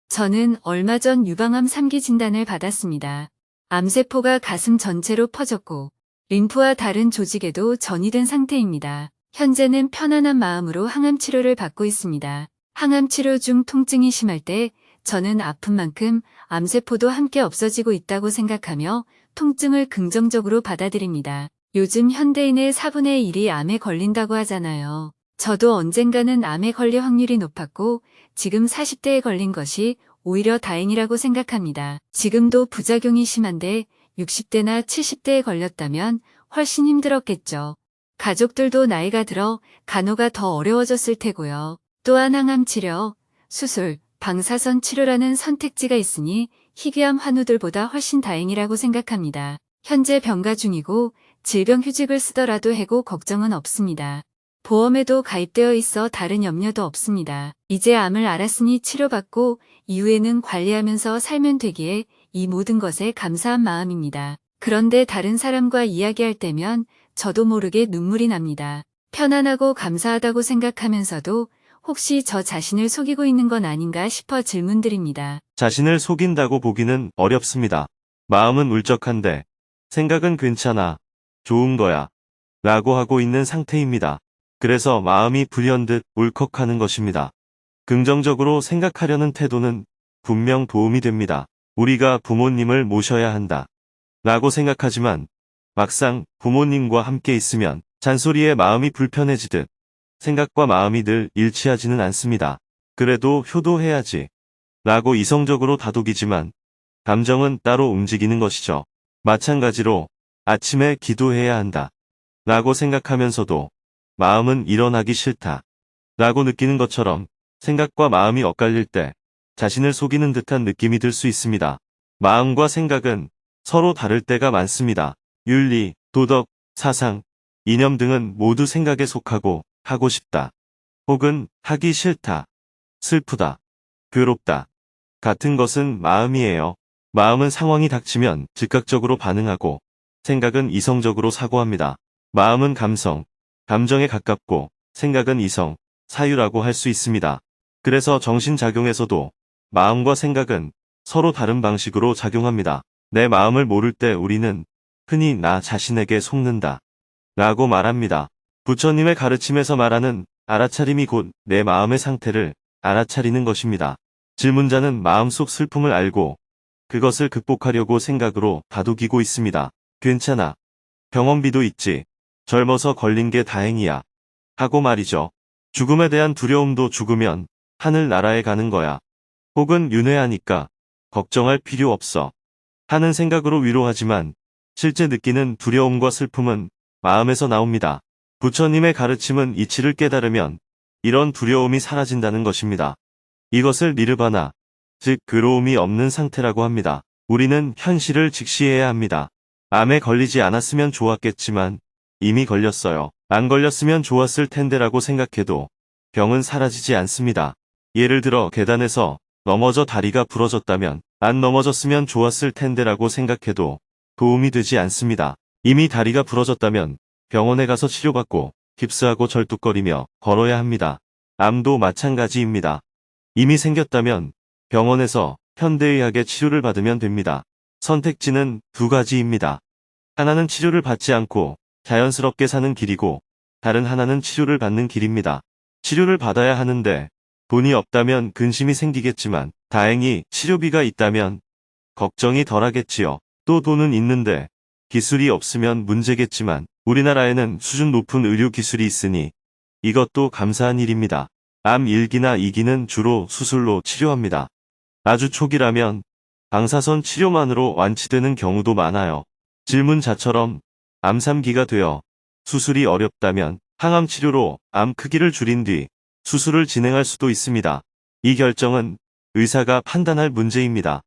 저는 얼마 전 유방암 3기 진단을 받았습니다. 암세포가 가슴 전체로 퍼졌고 림프와 다른 조직에도 전이된 상태입니다. 현재는 편안한 마음으로 항암 치료를 받고 있습니다. 항암 치료 중 통증이 심할 때 저는 아픈 만큼 암세포도 함께 없어지고 있다고 생각하며 통증을 긍정적으로 받아들입니다. 요즘 현대인의 4분의 1이 암에 걸린다고 하잖아요. 저도 언젠가는 암에 걸릴 확률이 높았고 지금 40대에 걸린 것이 오히려 다행이라고 생각합니다. 지금도 부작용이 심한데 60대나 70대에 걸렸다면 훨씬 힘들었겠죠. 가족들도 나이가 들어 간호가 더 어려워졌을 테고요. 또한 항암 치료, 수술, 방사선 치료라는 선택지가 있으니 희귀암 환우들보다 훨씬 다행이라고 생각합니다. 현재 병가 중이고 질병휴직을 쓰더라도 해고 걱정은 없습니다. 보험에도 가입되어 있어 다른 염려도 없습니다. 이제 암을 알았으니 치료받고 이후에는 관리하면서 살면 되기에 이 모든 것에 감사한 마음입니다. 그런데 다른 사람과 이야기할 때면 저도 모르게 눈물이 납니다. 편안하고 감사하다고 생각하면서도 혹시 저 자신을 속이고 있는 건 아닌가 싶어 질문드립니다. 자신을 속인다고 보기는 어렵습니다. 마음은 울적한데 생각은 괜찮아, 좋은 거야 라고 하고 있는 상태입니다. 그래서 마음이 불현듯 울컥하는 것입니다. 긍정적으로 생각하려는 태도는 분명 도움이 됩니다. 우리가 부모님을 모셔야 한다 라고 생각하지만 막상 부모님과 함께 있으면 잔소리에 마음이 불편해지듯 생각과 마음이 늘 일치하지는 않습니다. 그래도 효도해야지 라고 이성적으로 다독이지만 감정은 따로 움직이는 것이죠. 마찬가지로 아침에 기도해야 한다 라고 생각하면서도 마음은 일어나기 싫다 라고 느끼는 것처럼 생각과 마음이 엇갈릴 때 자신을 속이는 듯한 느낌이 들 수 있습니다. 마음과 생각은 서로 다를 때가 많습니다. 윤리, 도덕, 사상, 이념 등은 모두 생각에 속하고 하고 싶다 혹은 하기 싫다, 슬프다, 괴롭다 같은 것은 마음이에요. 마음은 상황이 닥치면 즉각적으로 반응하고 생각은 이성적으로 사고합니다. 마음은 감성, 감정에 가깝고 생각은 이성, 사유라고 할 수 있습니다. 그래서 정신작용에서도 마음과 생각은 서로 다른 방식으로 작용합니다. 내 마음을 모를 때 우리는 흔히 나 자신에게 속는다 라고 말합니다. 부처님의 가르침에서 말하는 알아차림이 곧 내 마음의 상태를 알아차리는 것입니다. 질문자는 마음속 슬픔을 알고 그것을 극복하려고 생각으로 다독이고 있습니다. 괜찮아. 병원비도 있지. 젊어서 걸린 게 다행이야. 하고 말이죠. 죽음에 대한 두려움도 죽으면 하늘나라에 가는 거야. 혹은 윤회하니까 걱정할 필요 없어. 하는 생각으로 위로하지만 실제 느끼는 두려움과 슬픔은 마음에서 나옵니다. 부처님의 가르침은 이치를 깨달으면 이런 두려움이 사라진다는 것입니다. 이것을 니르바나, 즉 괴로움이 없는 상태라고 합니다. 우리는 현실을 직시해야 합니다. 암에 걸리지 않았으면 좋았겠지만 이미 걸렸어요. 안 걸렸으면 좋았을 텐데라고 생각해도 병은 사라지지 않습니다. 예를 들어 계단에서 넘어져 다리가 부러졌다면 안 넘어졌으면 좋았을 텐데라고 생각해도 도움이 되지 않습니다. 이미 다리가 부러졌다면 병원에 가서 치료받고 깁스하고 절뚝거리며 걸어야 합니다. 암도 마찬가지입니다. 이미 생겼다면 병원에서 현대의학의 치료를 받으면 됩니다. 선택지는 두 가지입니다. 하나는 치료를 받지 않고 자연스럽게 사는 길이고 다른 하나는 치료를 받는 길입니다. 치료를 받아야 하는데 돈이 없다면 근심이 생기겠지만 다행히 치료비가 있다면 걱정이 덜하겠지요. 또 돈은 있는데 기술이 없으면 문제겠지만 우리나라에는 수준 높은 의료 기술이 있으니 이것도 감사한 일입니다. 암 1기나 2기는 주로 수술로 치료합니다. 아주 초기라면 방사선 치료만으로 완치되는 경우도 많아요. 질문자처럼 암 3기가 되어 수술이 어렵다면 항암 치료로 암 크기를 줄인 뒤 수술을 진행할 수도 있습니다. 이 결정은 의사가 판단할 문제입니다.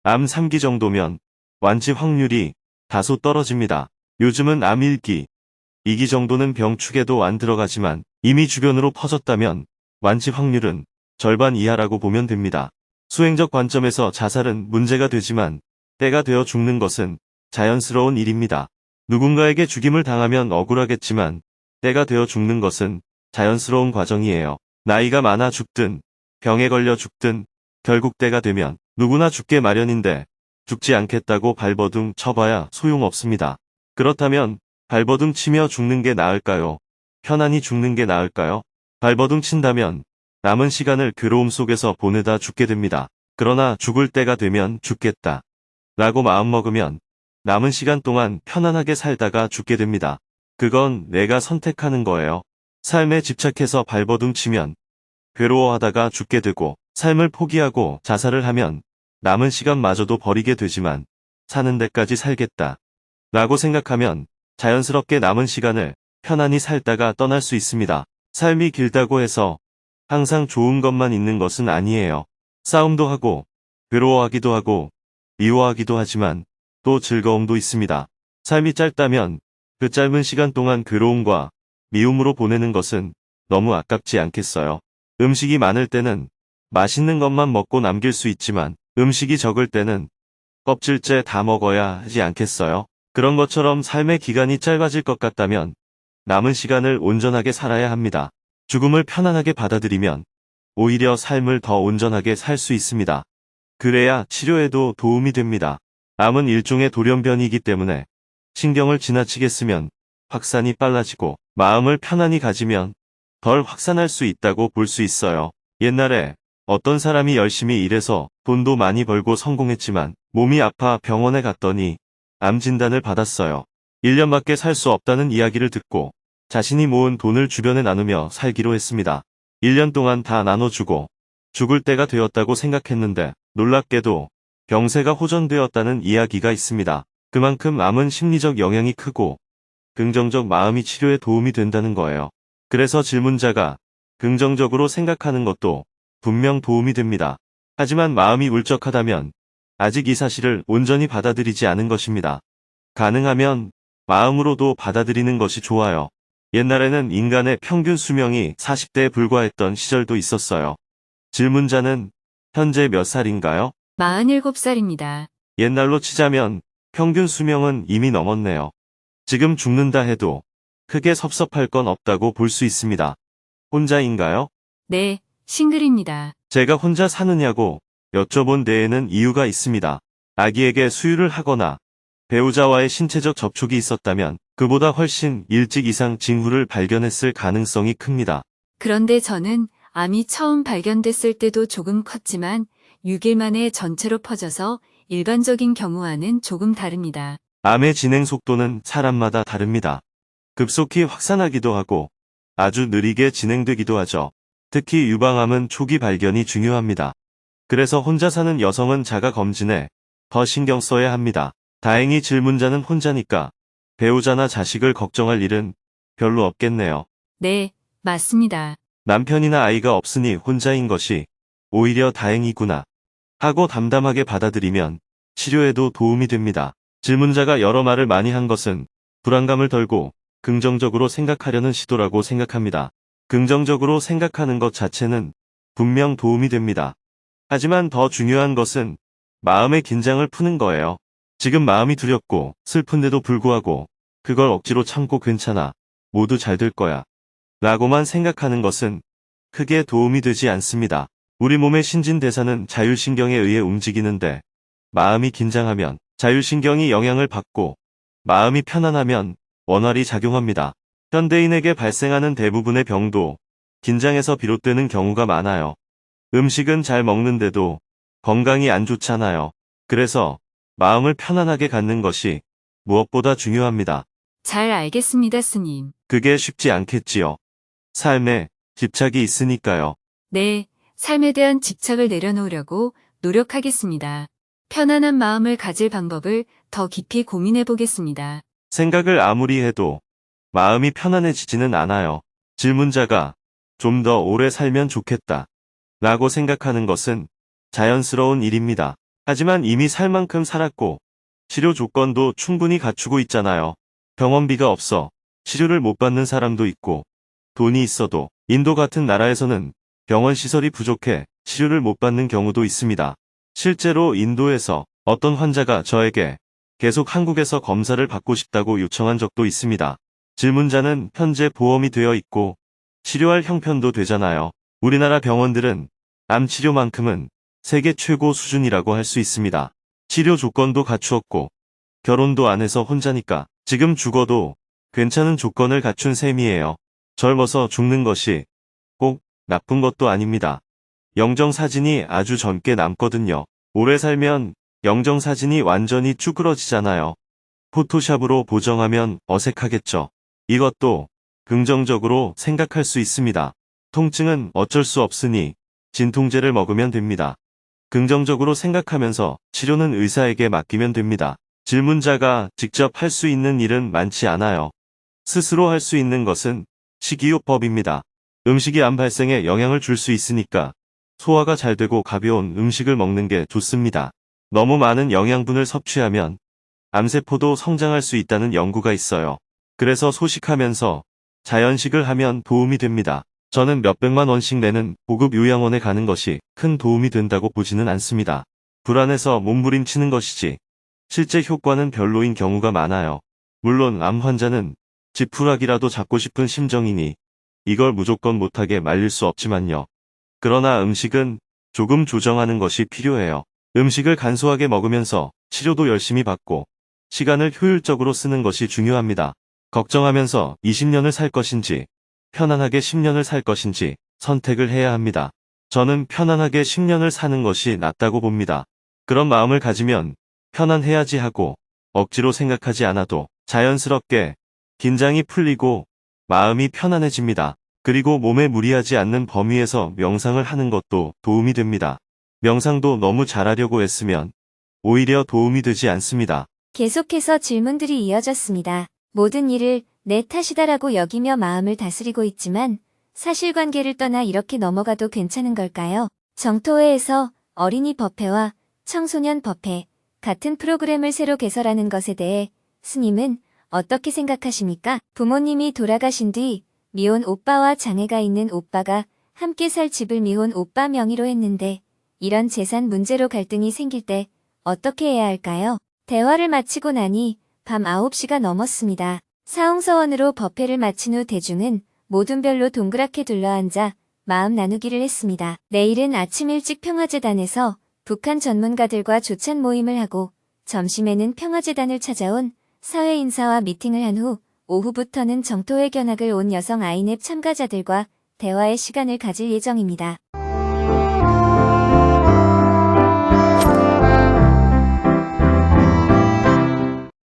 암 3기 정도면 완치 확률이 다소 떨어집니다. 요즘은 암 1기, 2기 정도는 병축에도 안 들어가지만 이미 주변으로 퍼졌다면 완치 확률은 절반 이하라고 보면 됩니다. 수행적 관점에서 자살은 문제가 되지만 때가 되어 죽는 것은 자연스러운 일입니다. 누군가에게 죽임을 당하면 억울하겠지만 때가 되어 죽는 것은 자연스러운 과정이에요. 나이가 많아 죽든 병에 걸려 죽든 결국 때가 되면 누구나 죽게 마련인데 죽지 않겠다고 발버둥 쳐봐야 소용없습니다. 그렇다면 발버둥 치며 죽는 게 나을까요? 편안히 죽는 게 나을까요? 발버둥 친다면 남은 시간을 괴로움 속에서 보내다 죽게 됩니다. 그러나 죽을 때가 되면 죽겠다 라고 마음먹으면 남은 시간 동안 편안하게 살다가 죽게 됩니다. 그건 내가 선택하는 거예요. 삶에 집착해서 발버둥 치면 괴로워하다가 죽게 되고, 삶을 포기하고 자살을 하면 남은 시간마저도 버리게 되지만 사는 데까지 살겠다 라고 생각하면 자연스럽게 남은 시간을 편안히 살다가 떠날 수 있습니다. 삶이 길다고 해서 항상 좋은 것만 있는 것은 아니에요. 싸움도 하고 괴로워하기도 하고 미워하기도 하지만 또 즐거움도 있습니다. 삶이 짧다면 그 짧은 시간 동안 괴로움과 미움으로 보내는 것은 너무 아깝지 않겠어요? 음식이 많을 때는 맛있는 것만 먹고 남길 수 있지만 음식이 적을 때는 껍질째 다 먹어야 하지 않겠어요? 그런 것처럼 삶의 기간이 짧아질 것 같다면 남은 시간을 온전하게 살아야 합니다. 죽음을 편안하게 받아들이면 오히려 삶을 더 온전하게 살 수 있습니다. 그래야 치료에도 도움이 됩니다. 암은 일종의 돌연변이기 때문에 신경을 지나치게 쓰면 확산이 빨라지고 마음을 편안히 가지면 덜 확산할 수 있다고 볼 수 있어요. 옛날에 어떤 사람이 열심히 일해서 돈도 많이 벌고 성공했지만 몸이 아파 병원에 갔더니 암 진단을 받았어요. 1년밖에 살 수 없다는 이야기를 듣고 자신이 모은 돈을 주변에 나누며 살기로 했습니다. 1년 동안 다 나눠주고 죽을 때가 되었다고 생각했는데 놀랍게도 병세가 호전되었다는 이야기가 있습니다. 그만큼 암은 심리적 영향이 크고 긍정적 마음이 치료에 도움이 된다는 거예요. 그래서 질문자가 긍정적으로 생각하는 것도 분명 도움이 됩니다. 하지만 마음이 울적하다면 아직 이 사실을 온전히 받아들이지 않은 것입니다. 가능하면 마음으로도 받아들이는 것이 좋아요. 옛날에는 인간의 평균 수명이 40대에 불과했던 시절도 있었어요. 질문자는 현재 몇 살인가요? 47살입니다. 옛날로 치자면 평균 수명은 이미 넘었네요. 지금 죽는다 해도 크게 섭섭할 건 없다고 볼 수 있습니다. 혼자인가요? 네, 싱글입니다. 제가 혼자 사느냐고 여쭤본 데에는 이유가 있습니다. 아기에게 수유를 하거나 배우자와의 신체적 접촉이 있었다면 그보다 훨씬 일찍 이상 징후를 발견했을 가능성이 큽니다. 그런데 저는 암이 처음 발견됐을 때도 조금 컸지만 6일 만에 전체로 퍼져서 일반적인 경우와는 조금 다릅니다. 암의 진행 속도는 사람마다 다릅니다. 급속히 확산하기도 하고 아주 느리게 진행되기도 하죠. 특히 유방암은 초기 발견이 중요합니다. 그래서 혼자 사는 여성은 자가 검진에 더 신경 써야 합니다. 다행히 질문자는 혼자니까 배우자나 자식을 걱정할 일은 별로 없겠네요. 네, 맞습니다. 남편이나 아이가 없으니 혼자인 것이 오히려 다행이구나 하고 담담하게 받아들이면 치료에도 도움이 됩니다. 질문자가 여러 말을 많이 한 것은 불안감을 덜고 긍정적으로 생각하려는 시도라고 생각합니다. 긍정적으로 생각하는 것 자체는 분명 도움이 됩니다. 하지만 더 중요한 것은 마음의 긴장을 푸는 거예요. 지금 마음이 두렵고 슬픈데도 불구하고 그걸 억지로 참고 괜찮아. 모두 잘 될 거야. 라고만 생각하는 것은 크게 도움이 되지 않습니다. 우리 몸의 신진대사는 자율신경에 의해 움직이는데 마음이 긴장하면 자율신경이 영향을 받고 마음이 편안하면 원활히 작용합니다. 현대인에게 발생하는 대부분의 병도 긴장에서 비롯되는 경우가 많아요. 음식은 잘 먹는데도 건강이 안 좋잖아요. 그래서 마음을 편안하게 갖는 것이 무엇보다 중요합니다. 잘 알겠습니다, 스님. 그게 쉽지 않겠지요. 삶에 집착이 있으니까요. 네, 삶에 대한 집착을 내려놓으려고 노력하겠습니다. 편안한 마음을 가질 방법을 더 깊이 고민해 보겠습니다. 생각을 아무리 해도 마음이 편안해지지는 않아요. 질문자가 좀 더 오래 살면 좋겠다 라고 생각하는 것은 자연스러운 일입니다. 하지만 이미 살 만큼 살았고 치료 조건도 충분히 갖추고 있잖아요. 병원비가 없어 치료를 못 받는 사람도 있고 돈이 있어도 인도 같은 나라에서는 병원 시설이 부족해 치료를 못 받는 경우도 있습니다. 실제로 인도에서 어떤 환자가 저에게 계속 한국에서 검사를 받고 싶다고 요청한 적도 있습니다. 질문자는 현재 보험이 되어 있고 치료할 형편도 되잖아요. 우리나라 병원들은 암 치료만큼은 세계 최고 수준이라고 할 수 있습니다. 치료 조건도 갖추었고 결혼도 안 해서 혼자니까 지금 죽어도 괜찮은 조건을 갖춘 셈이에요. 젊어서 죽는 것이 꼭 나쁜 것도 아닙니다. 영정사진이 아주 젊게 남거든요. 오래 살면 영정사진이 완전히 쭈그러지잖아요. 포토샵으로 보정하면 어색하겠죠. 이것도 긍정적으로 생각할 수 있습니다. 통증은 어쩔 수 없으니 진통제를 먹으면 됩니다. 긍정적으로 생각하면서 치료는 의사에게 맡기면 됩니다. 질문자가 직접 할 수 있는 일은 많지 않아요. 스스로 할 수 있는 것은 식이요법입니다. 음식이 암 발생에 영향을 줄 수 있으니까 소화가 잘 되고 가벼운 음식을 먹는 게 좋습니다. 너무 많은 영양분을 섭취하면 암세포도 성장할 수 있다는 연구가 있어요. 그래서 소식하면서 자연식을 하면 도움이 됩니다. 저는 몇백만 원씩 내는 고급 요양원에 가는 것이 큰 도움이 된다고 보지는 않습니다. 불안해서 몸부림치는 것이지 실제 효과는 별로인 경우가 많아요. 물론 암 환자는 지푸라기라도 잡고 싶은 심정이니 이걸 무조건 못하게 말릴 수 없지만요. 그러나 음식은 조금 조정하는 것이 필요해요. 음식을 간소하게 먹으면서 치료도 열심히 받고 시간을 효율적으로 쓰는 것이 중요합니다. 걱정하면서 20년을 살 것인지 편안하게 10년을 살 것인지 선택을 해야 합니다. 저는 편안하게 10년을 사는 것이 낫다고 봅니다. 그런 마음을 가지면 편안해야지 하고 억지로 생각하지 않아도 자연스럽게 긴장이 풀리고 마음이 편안해집니다. 그리고 몸에 무리하지 않는 범위에서 명상을 하는 것도 도움이 됩니다. 명상도 너무 잘하려고 애쓰면 오히려 도움이 되지 않습니다. 계속해서 질문들이 이어졌습니다. 모든 일을 내 탓이다라고 여기며 마음을 다스리고 있지만 사실관계를 떠나 이렇게 넘어가도 괜찮은 걸까요? 정토회에서 어린이 법회와 청소년 법회 같은 프로그램을 새로 개설하는 것에 대해 스님은 어떻게 생각하십니까? 부모님이 돌아가신 뒤 미혼 오빠와 장애가 있는 오빠가 함께 살 집을 미혼 오빠 명의로 했는데 이런 재산 문제로 갈등이 생길 때 어떻게 해야 할까요? 대화를 마치고 나니 밤 9시가 넘었습니다. 사홍서원으로 법회를 마친 후 대중은 모든 별로 동그랗게 둘러앉아 마음 나누기를 했습니다. 내일은 아침 일찍 평화재단에서 북한 전문가들과 조찬 모임을 하고 점심에는 평화재단을 찾아온 사회 인사와 미팅을 한 후 오후부터는 정토회 견학을 온 여성 아이넵 참가자들과 대화의 시간을 가질 예정입니다.